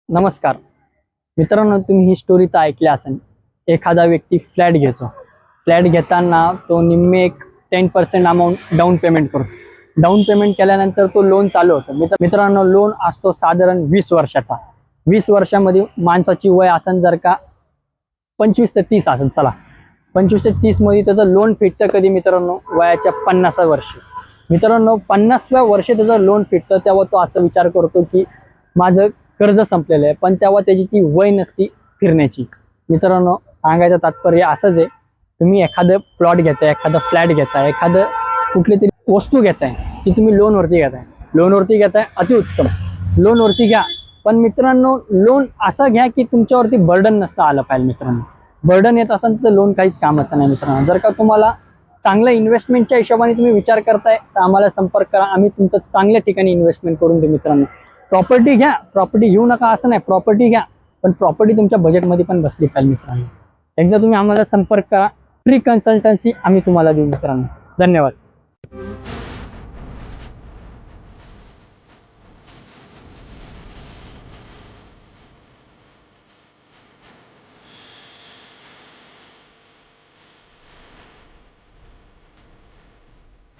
नमस्कार मित्रांनो, तुम्ही ही स्टोरी तर ऐकली असेल. एखादा व्यक्ती फ्लॅट घेतो. फ्लॅट घेताना तो निम्मे एक 10% अमाऊंट डाऊन पेमेंट करतो. डाऊन पेमेंट केल्यानंतर तो लोन चालू होतो. मित्रांनो, लोन असतो साधारण 20 वर्षाचा. 20 वर्षामध्ये माणसाची वय असेल जर का 25 ते 30 असेल. चला, 25 ते 30 मध्ये त्याचं लोन फिटतं कधी मित्रांनो? वयाच्या 50व्या वर्षी. मित्रांनो, 50व्या वर्षी त्याचं लोन फिटतं तेव्हा तो असा विचार करतो की माझं कर्ज संपलेलं आहे. पण तेव्हा त्याची ती वय नसती फिरण्याची. मित्रांनो, सांगायचं तात्पर्य असंच आहे, तुम्ही एखादं प्लॉट घेताय, एखादं फ्लॅट घेताय, एखादं कुठली तरी वस्तू घेताय, ती तुम्ही लोनवरती घेताय. अतिउत्तम, लोनवरती घ्या. पण मित्रांनो, लोन असा घ्या की तुमच्यावरती बर्डन नसतं आलं पाहिजे. मित्रांनो, बर्डन येत असेल तर लोन काहीच कामाचं नाही. मित्रांनो, जर का तुम्हाला चांगल्या इन्व्हेस्टमेंटच्या हिशोबाने तुम्ही विचार करताय तर आम्हाला संपर्क करा. आम्ही तुमचं चांगल्या ठिकाणी इन्व्हेस्टमेंट करून देऊ. मित्रांनो, प्रॉपर्टी घ्या, प्रॉपर्टी घेऊ नका असं नाही, प्रॉपर्टी घ्या, पण प्रॉपर्टी तुमच्या बजेटमध्ये पण बसली पाहिजे. मित्रांनो, एकदा तुम्ही आम्हाला संपर्क करा. फ्री कन्सल्टन्सी आम्ही तुम्हाला देऊ. मित्रांनो, धन्यवाद.